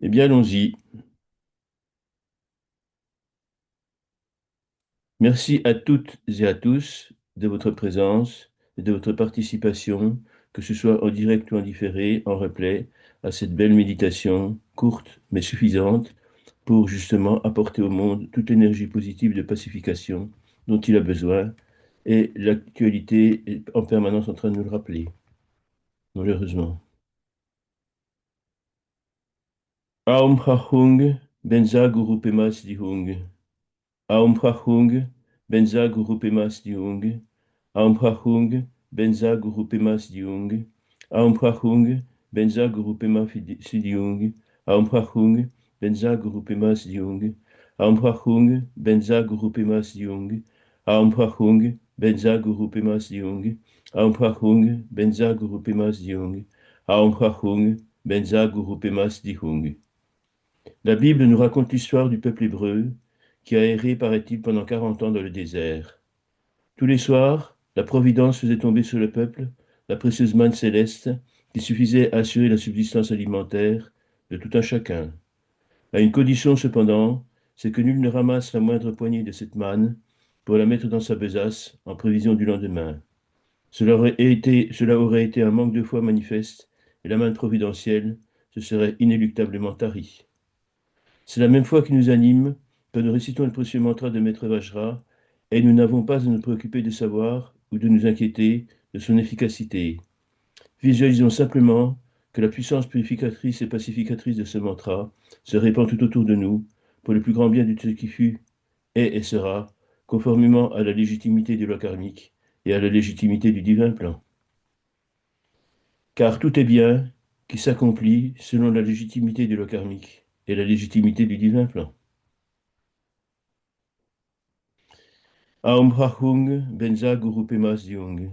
Eh bien, allons-y. Merci à toutes et à tous de votre présence et de votre participation, que ce soit en direct ou en différé, en replay, à cette belle méditation courte mais suffisante pour justement apporter au monde toute l'énergie positive de pacification dont il a besoin. Et l'actualité est en permanence en train de nous le rappeler, malheureusement. Aum Hung, Benza Guru Pema Siddhung. Aum Prahung, Benza Guru Pemas Diung. Aum Prahung, Benza Guru Pemas Diung. Aum Prahung, Benza Guru Pema Sidiung. Aum Prahung, Benza Guru Pemas Diung. Aum Prahung, Benza Guru Pemas Diung. Aum Prahung, Benza Guru Pemas Diung. Aum Prahung, Benza Guru Pemas Diung. Aum Prahung, Benza Guru Pemas Dihung. La Bible nous raconte l'histoire du peuple hébreu qui a erré, paraît-il, pendant 40 ans dans le désert. Tous les soirs, la Providence faisait tomber sur le peuple la précieuse manne céleste qui suffisait à assurer la subsistance alimentaire de tout un chacun. À une condition cependant, c'est que nul ne ramasse la moindre poignée de cette manne pour la mettre dans sa besace en prévision du lendemain. Cela aurait été un manque de foi manifeste et la main providentielle se serait inéluctablement tarie. C'est la même foi qui nous anime quand nous récitons le précieux mantra de Maître Vajra, et nous n'avons pas à nous préoccuper de savoir ou de nous inquiéter de son efficacité. Visualisons simplement que la puissance purificatrice et pacificatrice de ce mantra se répand tout autour de nous pour le plus grand bien de tout ce qui fut, est et sera, conformément à la légitimité du loi karmique et à la légitimité du divin plan. Car tout est bien qui s'accomplit selon la légitimité du loi karmique et la légitimité du divin plan. Aum Prahung Benza Guru Pemas Jung.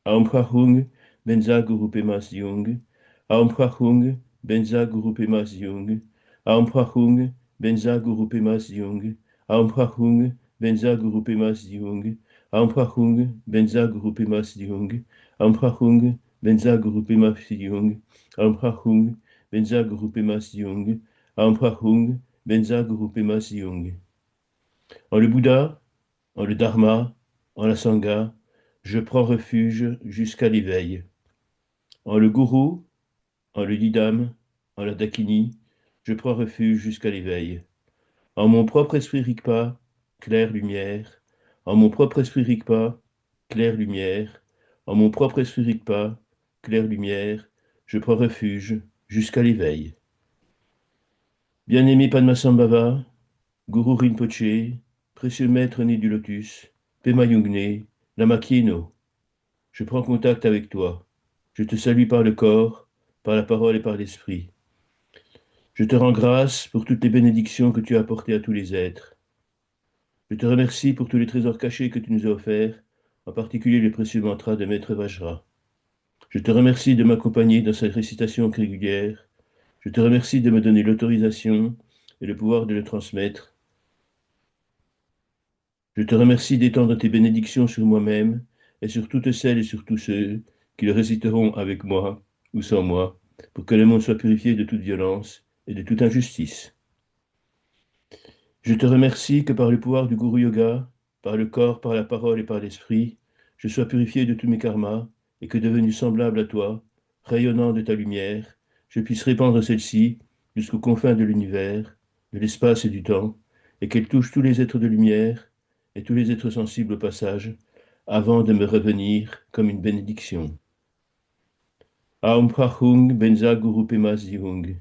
Aum Prahung Benza Guru Pemas Jung. Aum Prahung Benza Guru Pemas Jung. Aum Prahung Benza Guru Pemas Jung. Aum Prahung Benza Guru Pemas Jung. Aum Prahung Benza Guru Pemas Jung. Aum Prahung Benza Guru Pemas Jung. Aum Prahung Benza Guru Pemas Jung. Aum Prahung Benza Guru Pemas Jung. En le Bouddha, en le Dharma, en la Sangha, je prends refuge jusqu'à l'éveil. En le Gourou, en le Didam, en la Dakini, je prends refuge jusqu'à l'éveil. En mon propre esprit Rigpa, claire lumière. En mon propre esprit Rigpa, claire lumière. En mon propre esprit Rigpa, claire lumière, je prends refuge jusqu'à l'éveil. Bien-aimé Padmasambhava, Guru Rinpoché, précieux maître né du lotus, Pema Yungne, Lama Kieno, je prends contact avec toi. Je te salue par le corps, par la parole et par l'esprit. Je te rends grâce pour toutes les bénédictions que tu as apportées à tous les êtres. Je te remercie pour tous les trésors cachés que tu nous as offerts, en particulier le précieux mantra de Maître Vajra. Je te remercie de m'accompagner dans cette récitation régulière. Je te remercie de me donner l'autorisation et le pouvoir de le transmettre. Je te remercie d'étendre tes bénédictions sur moi-même et sur toutes celles et sur tous ceux qui le réciteront avec moi ou sans moi, pour que le monde soit purifié de toute violence et de toute injustice. Je te remercie que par le pouvoir du Guru Yoga, par le corps, par la parole et par l'esprit, je sois purifié de tous mes karmas et que devenu semblable à toi, rayonnant de ta lumière, je puisse répandre celle-ci jusqu'aux confins de l'univers, de l'espace et du temps, et qu'elle touche tous les êtres de lumière et tous les êtres sensibles au passage, avant de me revenir comme une bénédiction. Aum Prahung Benza Guru Pemas Dihung.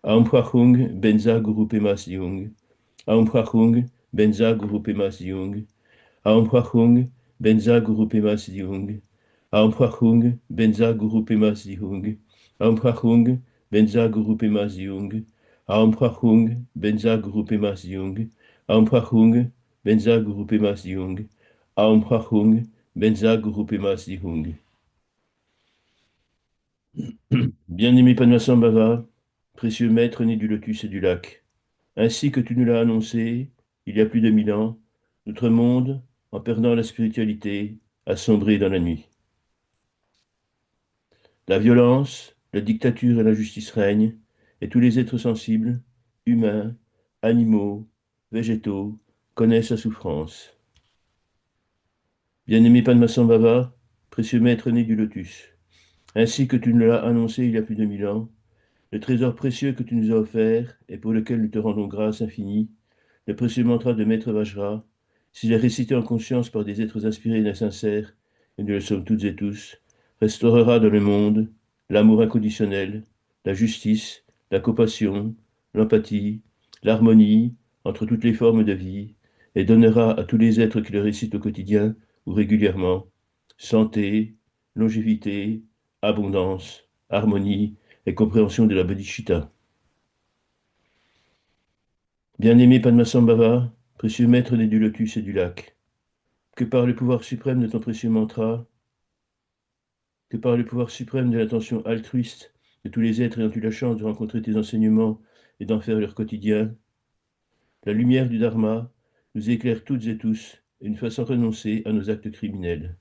Aum Prahung Benza Guru Pemas Dihung. Aum Prahung Benza Guru Pemas Dihung. Aum Prahung Benza Guru Pemas Dihung. Aum Prahung Benza Guru Pemas Dihung. Aum Prahung Benza Guru Pemas Dihung. Aum Prahung Benza Guru Pemas Dihung. Aum Prahung Benza Guru Pemas Dihung. Aum Prahung Benza Guru Pemas Dihung. Bien-aimé Padmasambhava, précieux maître né du lotus et du lac, ainsi que tu nous l'as annoncé il y a plus de 1000 ans, notre monde, en perdant la spiritualité, a sombré dans la nuit. La violence, la dictature et l'injustice règnent, et tous les êtres sensibles, humains, animaux, végétaux, connaissent sa souffrance. Bien-aimé Padmasambhava, précieux maître né du lotus, ainsi que tu nous l'as annoncé il y a plus de 1000 ans, le trésor précieux que tu nous as offert et pour lequel nous te rendons grâce infinie, le précieux mantra de Maître Vajra, s'il est récité en conscience par des êtres inspirés et sincères, et nous le sommes toutes et tous, restaurera dans le monde l'amour inconditionnel, la justice, la compassion, l'empathie, l'harmonie entre toutes les formes de vie, et donnera à tous les êtres qui le récitent au quotidien ou régulièrement santé, longévité, abondance, harmonie et compréhension de la bodhicitta. Bien-aimé Padmasambhava, précieux maître des du lotus et du lac, que par le pouvoir suprême de ton précieux mantra, que par le pouvoir suprême de l'attention altruiste de tous les êtres ayant eu la chance de rencontrer tes enseignements et d'en faire leur quotidien, la lumière du Dharma nous éclaire toutes et tous et nous fasse renoncer à nos actes criminels.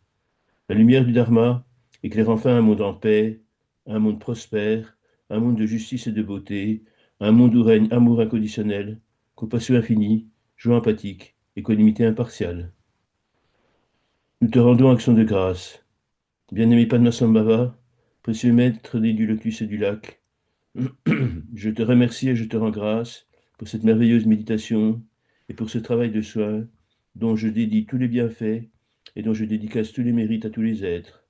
La lumière du Dharma éclaire enfin un monde en paix, un monde prospère, un monde de justice et de beauté, un monde où règne amour inconditionnel, compassion infinie, joie empathique, équanimité impartiale. Nous te rendons action de grâce. Bien-aimé Padmasambhava, précieux maître des du lotus et du lac, je te remercie et je te rends grâce pour cette merveilleuse méditation et pour ce travail de soin dont je dédie tous les bienfaits et dont je dédicace tous les mérites à tous les êtres.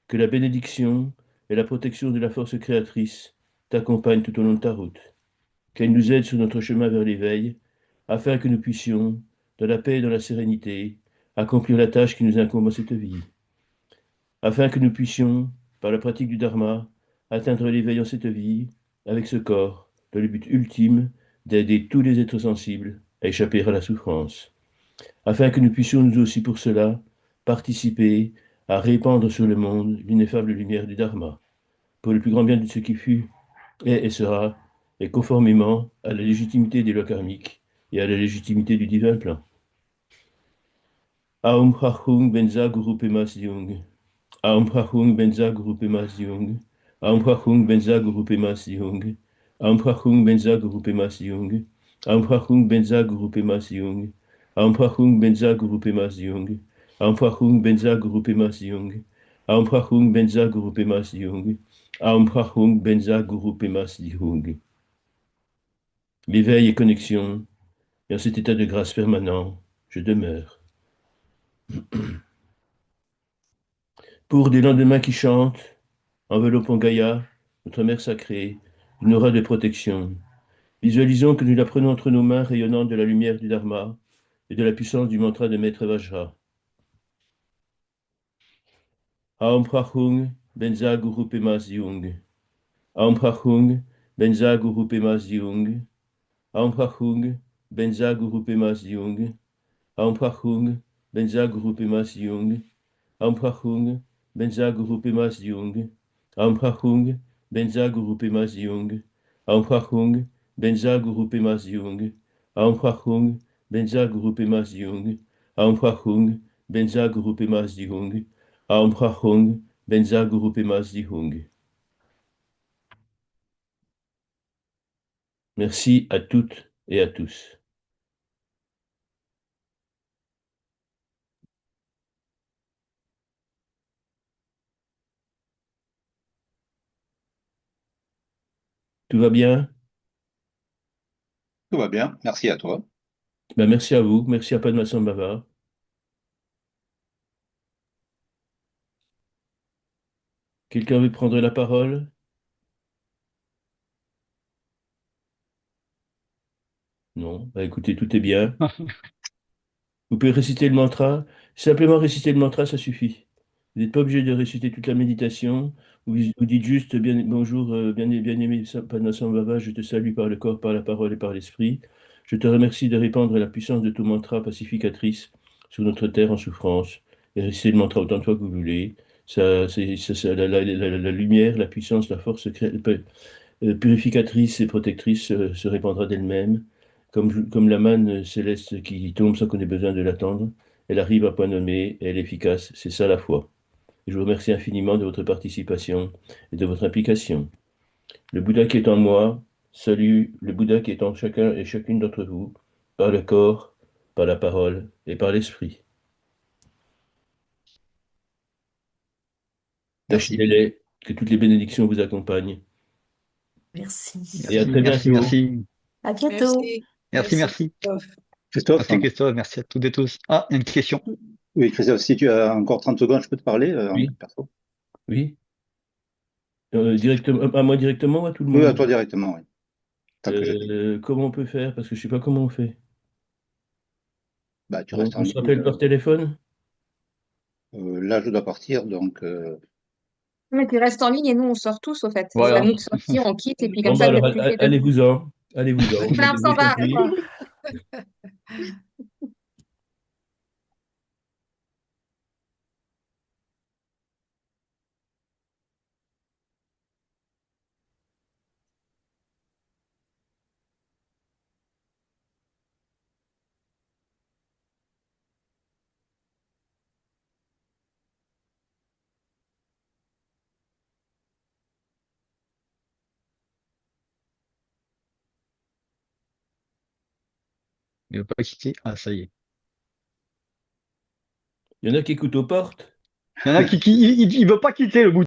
Que la bénédiction et la protection de la force créatrice t'accompagnent tout au long de ta route. Qu'elle nous aide sur notre chemin vers l'éveil, afin que nous puissions, dans la paix et dans la sérénité, accomplir la tâche qui nous incombe en cette vie. Afin que nous puissions, par la pratique du Dharma, atteindre l'éveil en cette vie, avec ce corps, dans le but ultime d'aider tous les êtres sensibles à échapper à la souffrance. Afin que nous puissions nous aussi pour cela participer à répandre sur le monde l'ineffable lumière du Dharma, pour le plus grand bien de ce qui fut, est et sera, et conformément à la légitimité des lois karmiques et à la légitimité du divin plan. Aum Hachung Benza Guru Pema Siung. Aum Hachung Benza Guru Pema Siung. Aum Hachung Benza Guru Pema Siung. Aum Hachung Benza Guru Pema Siung. Aum Hachung Benza Guru Pema Siung. Aum Hachung Benza Guru Pema Siung. Aum Hachung Benza Guru Pema Siung. Aum Hachung Benza Guru Pema Siung. Aum Hachung Benza Guru Pema Siung. L'éveil et connexion, et en cet état de grâce permanent, je demeure. Pour des lendemains qui chantent, enveloppons Gaïa, notre mère sacrée, d'une aura de protection. Visualisons que nous la prenons entre nos mains rayonnantes de la lumière du Dharma et de la puissance du mantra de Maître Vajra. Aum Prachung, Benza Guru Pema Siung. Aum Prachung, Benza Guru Pema Siung. Aum Prachung, Benza Guru Pema Siung. Aum Prachung, Benza Guru Pema Siung. Aum Prachung, Benza Guru Pema Siung. Aum Prachung, Benza Guru Pema Siung. Aum Prachung, Benza Guru Pema Siung. Aum Prachung, Benza Guru Pema Siung. Aum Prachung, Benza Guru Pema Siung. Aum Prachung, Benza Guru Pema Siung. Merci à toutes et à tous. Tout va bien? Tout va bien, merci à toi. Ben, merci à vous, merci à Padmasambhava. Quelqu'un veut prendre la parole? Non. Ben, écoutez, tout est bien. Vous pouvez réciter le mantra. Simplement réciter le mantra, ça suffit. Vous n'êtes pas obligé de réciter toute la méditation. Vous dites juste bien, bonjour, bien-aimé Padmasambhava, je te salue par le corps, par la parole et par l'esprit. Je te remercie de répandre la puissance de ton mantra pacificatrice sur notre terre en souffrance. Et récitez le mantra autant de fois que vous voulez. La lumière, la puissance, la force purificatrice et protectrice se répandra d'elle-même, comme la manne céleste qui tombe sans qu'on ait besoin de l'attendre. Elle arrive à point nommé, et elle est efficace. C'est ça la foi. Et je vous remercie infiniment de votre participation et de votre implication. Le Bouddha qui est en moi Salue le Bouddha qui est en chacun et chacune d'entre vous, par le corps, par la parole et par l'esprit. Merci. Tachilele, que toutes les bénédictions vous accompagnent. Et à Merci. très Merci, bientôt. merci. À bientôt. Merci. Merci, Merci, merci. Christophe. Christophe, Merci Christophe, merci à toutes et tous. Ah, une question. oui, Christophe, si tu as encore 30 secondes, je peux te parler en Oui, perso. oui. Directement, à moi directement ou à tout le Oui, à monde? toi directement, oui. Tant que je t'ai. Comment on peut faire? Parce que je sais pas comment on fait. Bah, tu restes en On se ligne. rappelle par téléphone? Là, je dois partir, donc Mais tu restes en ligne et nous, on sort tous, au fait. C'est à Voilà. nous de sortir, on quitte, et puis comme Bon, bah ça, vous alors, êtes plus que les deux. allez-vous-en. Allez-vous-en, vous Alors, on s'en avez va. compris. Quoi. Il ne veut pas quitter. Ah, ça y est. Il y en a qui écoutent aux portes. Il y en a qui il veut pas quitter le bout.